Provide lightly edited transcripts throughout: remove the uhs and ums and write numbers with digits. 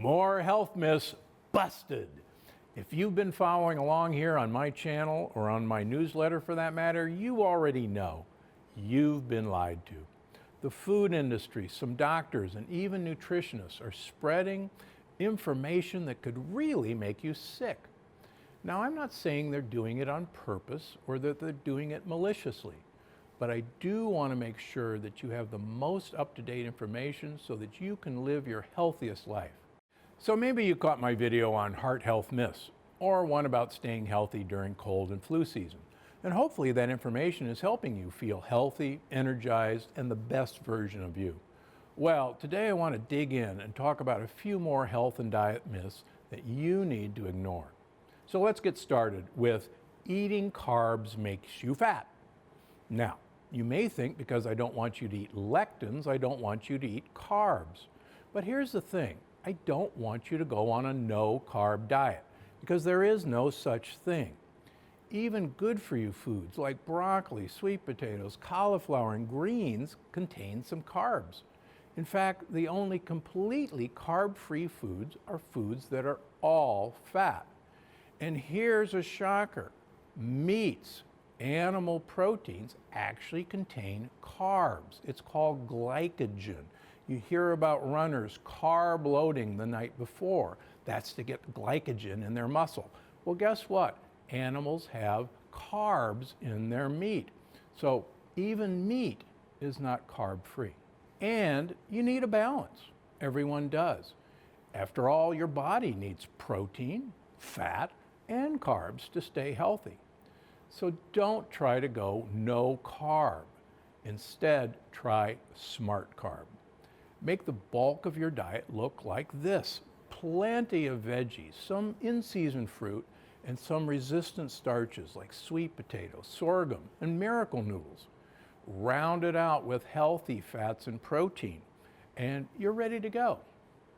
More health myths busted. If you've been following along here on my channel or on my newsletter for that matter, you already know you've been lied to. The food industry, some doctors, and even nutritionists are spreading information that could really make you sick. Now, I'm not saying they're doing it on purpose or that they're doing it maliciously, but I do want to make sure that you have the most up-to-date information so that you can live your healthiest life. So maybe you caught my video on heart health myths, or one about staying healthy during cold and flu season. And hopefully that information is helping you feel healthy, energized, and the best version of you. Well, today I want to dig in and talk about a few more health and diet myths that you need to ignore. So let's get started with eating carbs makes you fat. Now, you may think because I don't want you to eat lectins, I don't want you to eat carbs. But here's the thing. I don't want you to go on a no-carb diet because there is no such thing. Even good-for-you foods like broccoli, sweet potatoes, cauliflower, and greens contain some carbs. In fact, the only completely carb-free foods are foods that are all fat. And here's a shocker. Meats, animal proteins actually contain carbs. It's called glycogen. You hear about runners carb loading the night before. That's to get glycogen in their muscle. Well, guess what? Animals have carbs in their meat. So even meat is not carb-free. And you need a balance. Everyone does. After all, your body needs protein, fat, and carbs to stay healthy. So don't try to go no carb. Instead, try smart carb. Make the bulk of your diet look like this. Plenty of veggies, some in-season fruit, and some resistant starches like sweet potatoes, sorghum, and miracle noodles. Round it out with healthy fats and protein, and you're ready to go.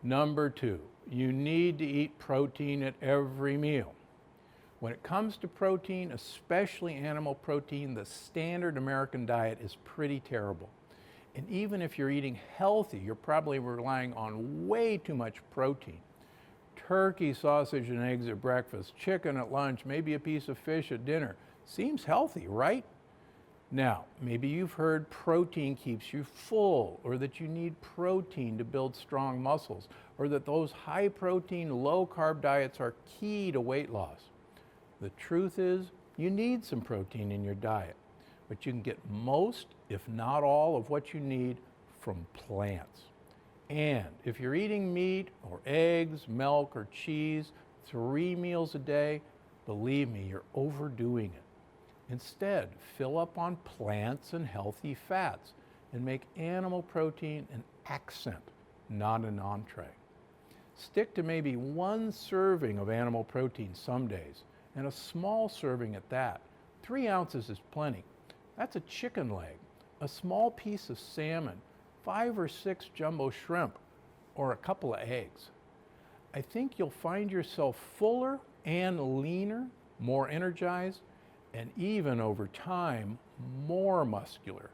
Number 2, you need to eat protein at every meal. When it comes to protein, especially animal protein, the standard American diet is pretty terrible. And even if you're eating healthy, you're probably relying on way too much protein. Turkey, sausage, and eggs at breakfast, chicken at lunch, maybe a piece of fish at dinner. Seems healthy, right? Now, maybe you've heard protein keeps you full, or that you need protein to build strong muscles, or that those high-protein, low-carb diets are key to weight loss. The truth is, you need some protein in your diet, but you can get most, if not all, of what you need from plants. And if you're eating meat or eggs, milk, or cheese 3 meals a day, believe me, you're overdoing it. Instead, fill up on plants and healthy fats and make animal protein an accent, not an entree. Stick to maybe 1 serving of animal protein some days, and a small serving at that. 3 ounces is plenty. That's a chicken leg, a small piece of salmon, 5 or 6 jumbo shrimp, or a couple of eggs. I think you'll find yourself fuller and leaner, more energized, and even over time, more muscular.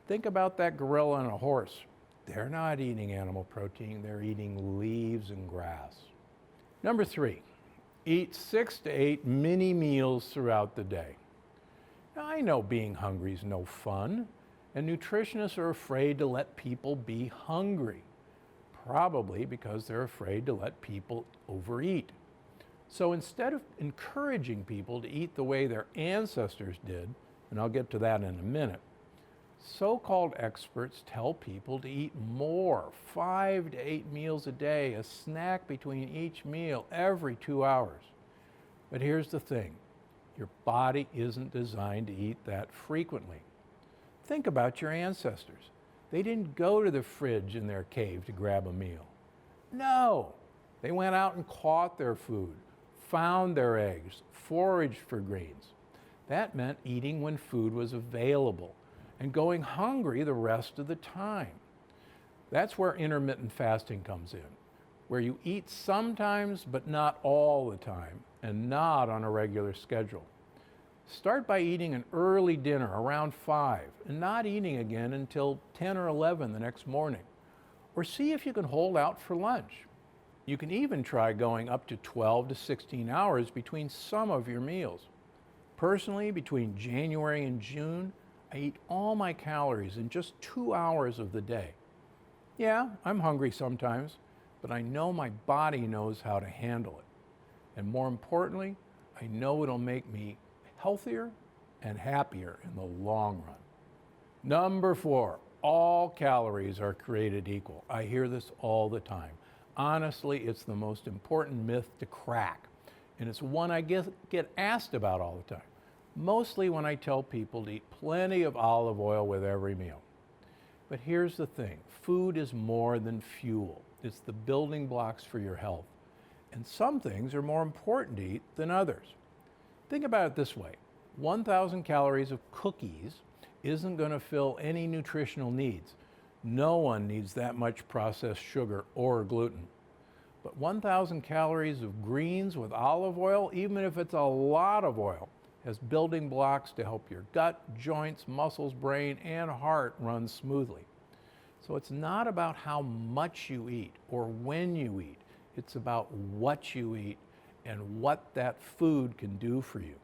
Think about that gorilla and a horse. They're not eating animal protein, they're eating leaves and grass. Number 3, eat 6 to 8 mini meals throughout the day. Now, I know being hungry is no fun, and nutritionists are afraid to let people be hungry, probably because they're afraid to let people overeat. So instead of encouraging people to eat the way their ancestors did, and I'll get to that in a minute, so-called experts tell people to eat more, 5 to 8 meals a day, a snack between each meal every 2 hours. But here's the thing, your body isn't designed to eat that frequently. Think about your ancestors. They didn't go to the fridge in their cave to grab a meal. No, they went out and caught their food, found their eggs, foraged for greens. That meant eating when food was available and going hungry the rest of the time. That's where intermittent fasting comes in, where you eat sometimes but not all the time and not on a regular schedule. Start by eating an early dinner around 5 and not eating again until 10 or 11 the next morning. Or see if you can hold out for lunch. You can even try going up to 12 to 16 hours between some of your meals. Personally, between January and June, I eat all my calories in just 2 hours of the day. Yeah, I'm hungry sometimes, but I know my body knows how to handle it. And more importantly, I know it'll make me healthier and happier in the long run. Number 4, all calories are created equal. I hear this all the time. Honestly, it's the most important myth to crack, and it's one I get asked about all the time, mostly when I tell people to eat plenty of olive oil with every meal. But here's the thing, food is more than fuel. It's the building blocks for your health, and some things are more important to eat than others. Think about it this way, 1,000 calories of cookies isn't going to fill any nutritional needs. No one needs that much processed sugar or gluten. But 1,000 calories of greens with olive oil, even if it's a lot of oil, has building blocks to help your gut, joints, muscles, brain, and heart run smoothly. So it's not about how much you eat or when you eat. It's about what you eat and what that food can do for you.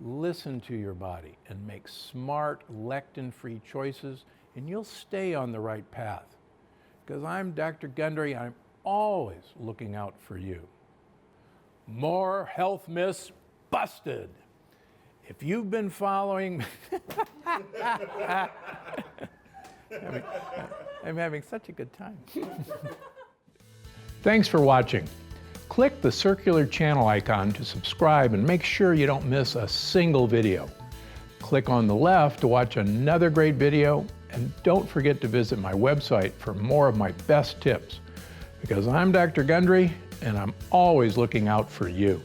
Listen to your body and make smart, lectin-free choices, and you'll stay on the right path. Because I'm Dr. Gundry, I'm always looking out for you. More health myths busted. If you've been following, I'm having such a good time. Thanks for watching. Click the circular channel icon to subscribe and make sure you don't miss a single video. Click on the left to watch another great video, and don't forget to visit my website for more of my best tips. Because I'm Dr. Gundry, and I'm always looking out for you.